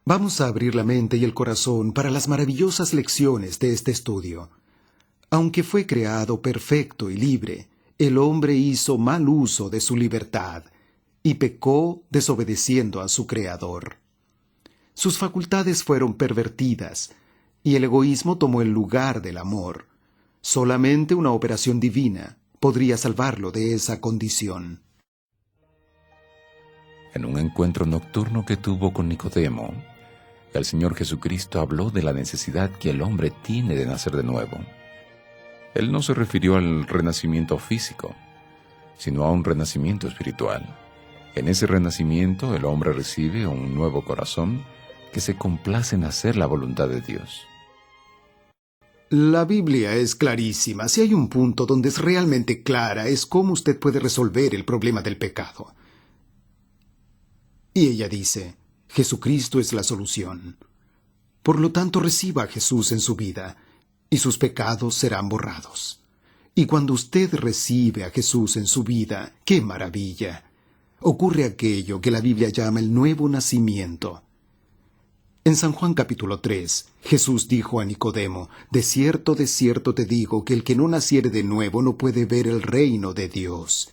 Vamos a abrir la mente y el corazón para las maravillosas lecciones de este estudio. Aunque fue creado perfecto y libre, el hombre hizo mal uso de su libertad y pecó desobedeciendo a su Creador. Sus facultades fueron pervertidas y el egoísmo tomó el lugar del amor. Solamente una operación divina podría salvarlo de esa condición. En un encuentro nocturno que tuvo con Nicodemo, el Señor Jesucristo habló de la necesidad que el hombre tiene de nacer de nuevo. Él no se refirió al renacimiento físico, sino a un renacimiento espiritual. En ese renacimiento el hombre recibe un nuevo corazón que se complace en hacer la voluntad de Dios. La Biblia es clarísima. Si hay un punto donde es realmente clara, es cómo usted puede resolver el problema del pecado. Y ella dice, Jesucristo es la solución. Por lo tanto, reciba a Jesús en su vida, y sus pecados serán borrados. Y cuando usted recibe a Jesús en su vida, ¡qué maravilla! Ocurre aquello que la Biblia llama el nuevo nacimiento. En San Juan capítulo 3, Jesús dijo a Nicodemo, de cierto te digo que el que no naciere de nuevo no puede ver el reino de Dios.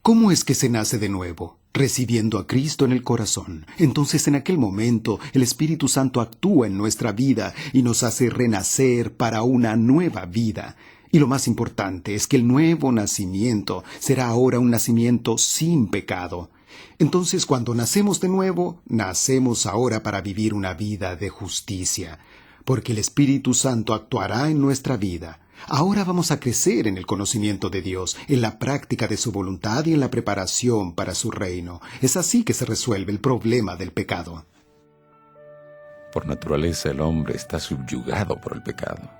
¿Cómo es que se nace de nuevo? Recibiendo a Cristo en el corazón. Entonces en aquel momento el Espíritu Santo actúa en nuestra vida y nos hace renacer para una nueva vida. Y lo más importante es que el nuevo nacimiento será ahora un nacimiento sin pecado. Entonces, cuando nacemos de nuevo, nacemos ahora para vivir una vida de justicia, porque el Espíritu Santo actuará en nuestra vida. Ahora vamos a crecer en el conocimiento de Dios, en la práctica de su voluntad y en la preparación para su reino. Es así que se resuelve el problema del pecado. Por naturaleza el hombre está subyugado por el pecado.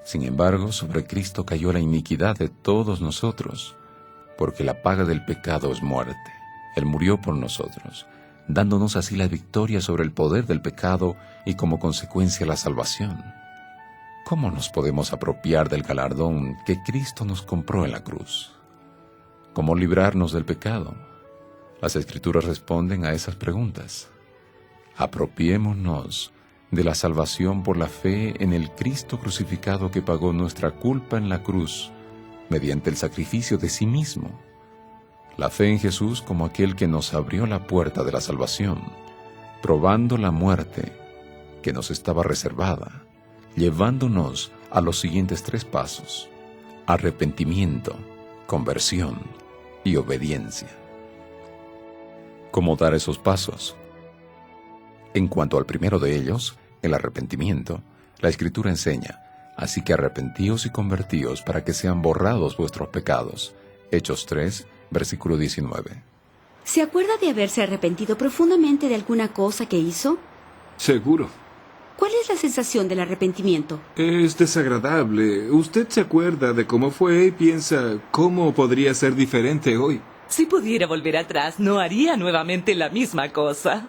Sin embargo, sobre Cristo cayó la iniquidad de todos nosotros, porque la paga del pecado es muerte. Él murió por nosotros, dándonos así la victoria sobre el poder del pecado y como consecuencia la salvación. ¿Cómo nos podemos apropiar del galardón que Cristo nos compró en la cruz? ¿Cómo librarnos del pecado? Las Escrituras responden a esas preguntas. Apropiémonos de la salvación por la fe en el Cristo crucificado que pagó nuestra culpa en la cruz mediante el sacrificio de sí mismo. La fe en Jesús como aquel que nos abrió la puerta de la salvación, probando la muerte que nos estaba reservada, llevándonos a los siguientes 3 pasos: arrepentimiento, conversión y obediencia. ¿Cómo dar esos pasos? En cuanto al primero de ellos, el arrepentimiento, la Escritura enseña: así que arrepentíos y convertíos para que sean borrados vuestros pecados. Hechos 3, versículo 19. ¿Se acuerda de haberse arrepentido profundamente de alguna cosa que hizo? Seguro. ¿Cuál es la sensación del arrepentimiento? Es desagradable. Usted se acuerda de cómo fue y piensa cómo podría ser diferente hoy. Si pudiera volver atrás, no haría nuevamente la misma cosa.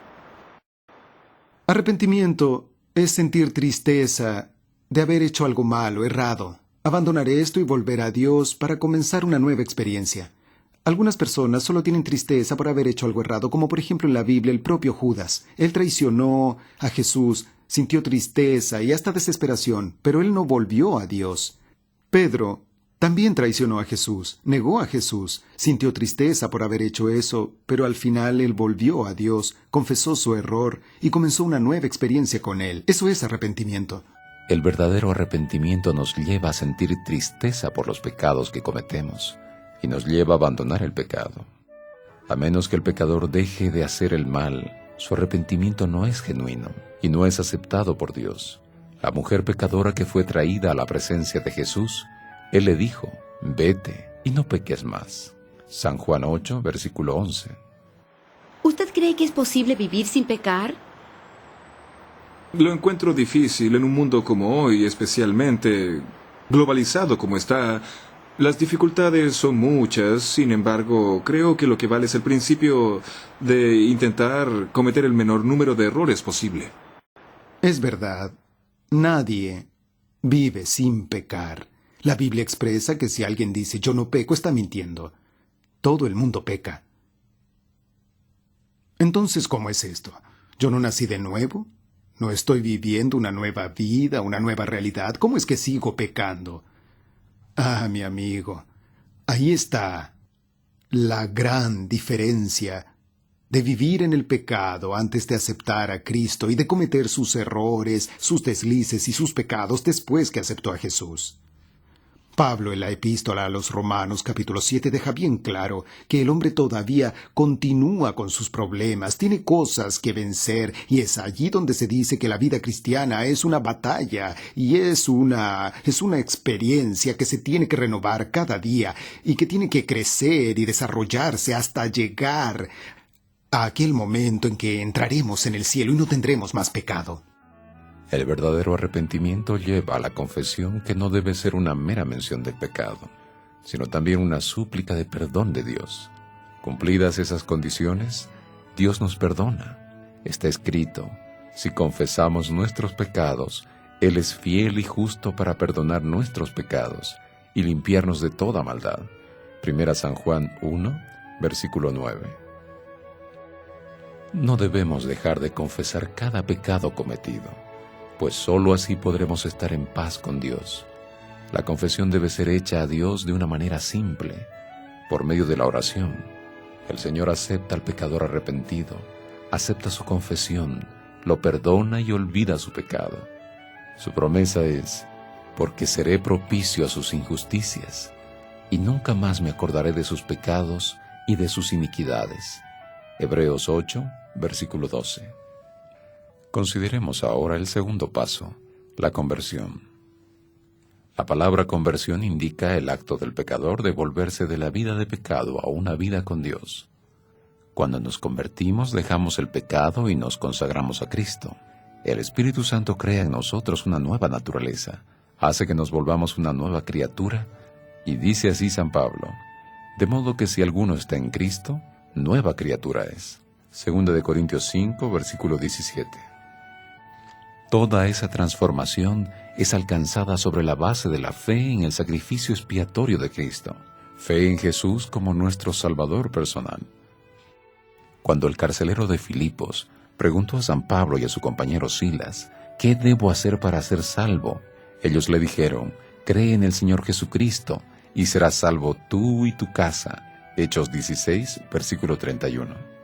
Arrepentimiento es sentir tristeza de haber hecho algo malo, errado. Abandonar esto y volver a Dios para comenzar una nueva experiencia. Algunas personas solo tienen tristeza por haber hecho algo errado, como por ejemplo en la Biblia el propio Judas. Él traicionó a Jesús, sintió tristeza y hasta desesperación, pero él no volvió a Dios. Pedro también traicionó a Jesús, negó a Jesús, sintió tristeza por haber hecho eso, pero al final él volvió a Dios, confesó su error y comenzó una nueva experiencia con él. Eso es arrepentimiento. El verdadero arrepentimiento nos lleva a sentir tristeza por los pecados que cometemos y nos lleva a abandonar el pecado. A menos que el pecador deje de hacer el mal, su arrepentimiento no es genuino y no es aceptado por Dios. La mujer pecadora que fue traída a la presencia de Jesús, Él le dijo: vete y no peques más. San Juan 8, versículo 11. ¿Usted cree que es posible vivir sin pecar? Lo encuentro difícil en un mundo como hoy, especialmente globalizado como está. Las dificultades son muchas, sin embargo, creo que lo que vale es el principio de intentar cometer el menor número de errores posible. Es verdad, nadie vive sin pecar. La Biblia expresa que si alguien dice yo no peco, está mintiendo. Todo el mundo peca. Entonces, ¿cómo es esto? ¿Yo no nací de nuevo? ¿No estoy viviendo una nueva vida, una nueva realidad? ¿Cómo es que sigo pecando? Ah, mi amigo, ahí está la gran diferencia de vivir en el pecado antes de aceptar a Cristo y de cometer sus errores, sus deslices y sus pecados después que aceptó a Jesús. Pablo en la epístola a los Romanos capítulo 7 deja bien claro que el hombre todavía continúa con sus problemas, tiene cosas que vencer, y es allí donde se dice que la vida cristiana es una batalla y es una experiencia que se tiene que renovar cada día y que tiene que crecer y desarrollarse hasta llegar a aquel momento en que entraremos en el cielo y no tendremos más pecado. El verdadero arrepentimiento lleva a la confesión, que no debe ser una mera mención del pecado, sino también una súplica de perdón de Dios. Cumplidas esas condiciones, Dios nos perdona. Está escrito: si confesamos nuestros pecados, Él es fiel y justo para perdonar nuestros pecados y limpiarnos de toda maldad. 1 San Juan 1, versículo 9. No debemos dejar de confesar cada pecado cometido, pues sólo así podremos estar en paz con Dios. La confesión debe ser hecha a Dios de una manera simple, por medio de la oración. El Señor acepta al pecador arrepentido, acepta su confesión, lo perdona y olvida su pecado. Su promesa es: porque seré propicio a sus injusticias, y nunca más me acordaré de sus pecados y de sus iniquidades. Hebreos 8, versículo 12. Consideremos ahora el segundo paso, la conversión. La palabra conversión indica el acto del pecador de volverse de la vida de pecado a una vida con Dios. Cuando nos convertimos, dejamos el pecado y nos consagramos a Cristo. El Espíritu Santo crea en nosotros una nueva naturaleza, hace que nos volvamos una nueva criatura, y dice así San Pablo: de modo que si alguno está en Cristo, nueva criatura es. 2 Corintios 5, versículo 17. Toda esa transformación es alcanzada sobre la base de la fe en el sacrificio expiatorio de Cristo, fe en Jesús como nuestro Salvador personal. Cuando el carcelero de Filipos preguntó a San Pablo y a su compañero Silas: ¿qué debo hacer para ser salvo?, ellos le dijeron: cree en el Señor Jesucristo y serás salvo tú y tu casa. Hechos 16, versículo 31.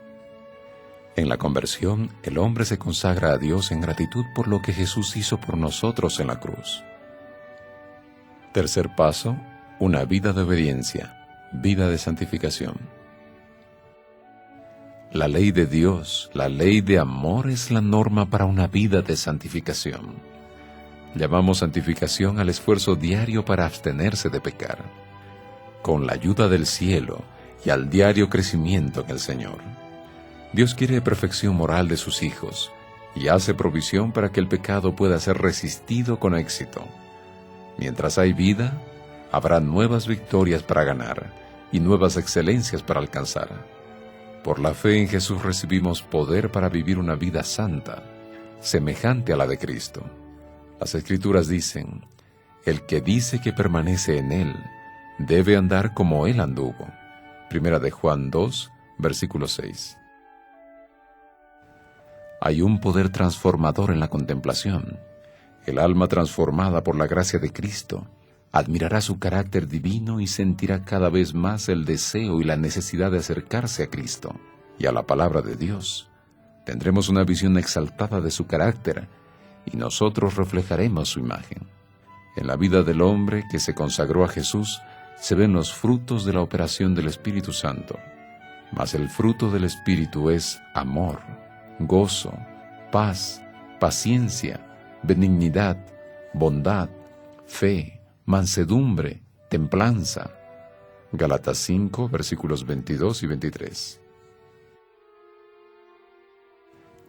En la conversión, el hombre se consagra a Dios en gratitud por lo que Jesús hizo por nosotros en la cruz. Tercer paso, una vida de obediencia, vida de santificación. La ley de Dios, la ley de amor, es la norma para una vida de santificación. Llamamos santificación al esfuerzo diario para abstenerse de pecar, con la ayuda del cielo y al diario crecimiento en el Señor. Dios quiere perfección moral de sus hijos y hace provisión para que el pecado pueda ser resistido con éxito. Mientras hay vida, habrá nuevas victorias para ganar y nuevas excelencias para alcanzar. Por la fe en Jesús recibimos poder para vivir una vida santa, semejante a la de Cristo. Las Escrituras dicen: el que dice que permanece en Él, debe andar como Él anduvo. 1 Juan 2, versículo 6. Hay un poder transformador en la contemplación. El alma transformada por la gracia de Cristo admirará su carácter divino y sentirá cada vez más el deseo y la necesidad de acercarse a Cristo y a la palabra de Dios. Tendremos una visión exaltada de su carácter y nosotros reflejaremos su imagen. En la vida del hombre que se consagró a Jesús se ven los frutos de la operación del Espíritu Santo. Mas el fruto del Espíritu es amor, gozo, paz, paciencia, benignidad, bondad, fe, mansedumbre, templanza. Gálatas 5, versículos 22 y 23.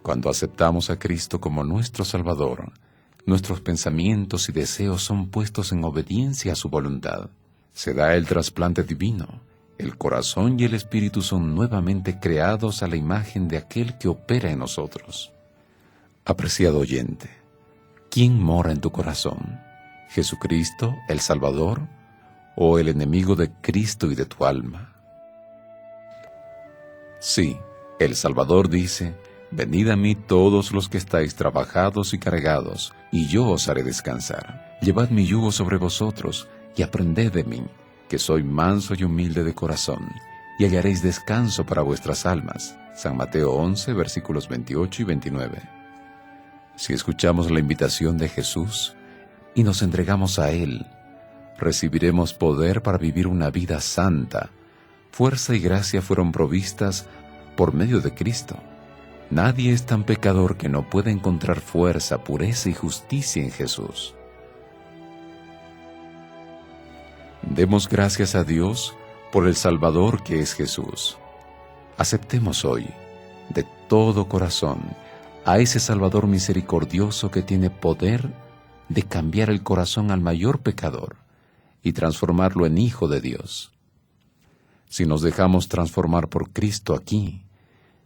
Cuando aceptamos a Cristo como nuestro Salvador, nuestros pensamientos y deseos son puestos en obediencia a su voluntad. Se da el trasplante divino. El corazón y el espíritu son nuevamente creados a la imagen de aquel que opera en nosotros. Apreciado oyente, ¿quién mora en tu corazón? ¿Jesucristo, el Salvador, o el enemigo de Cristo y de tu alma? Sí, el Salvador dice: Venid a mí todos los que estáis trabajados y cargados, y yo os haré descansar. Llevad mi yugo sobre vosotros, y aprended de mí, que soy manso y humilde de corazón, y hallaréis descanso para vuestras almas. San Mateo 11, versículos 28 y 29. Si escuchamos la invitación de Jesús y nos entregamos a Él, recibiremos poder para vivir una vida santa. Fuerza y gracia fueron provistas por medio de Cristo. Nadie es tan pecador que no pueda encontrar fuerza, pureza y justicia en Jesús. Demos gracias a Dios por el Salvador que es Jesús. Aceptemos hoy, de todo corazón, a ese Salvador misericordioso que tiene poder de cambiar el corazón al mayor pecador y transformarlo en hijo de Dios. Si nos dejamos transformar por Cristo aquí,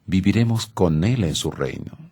viviremos con Él en su reino.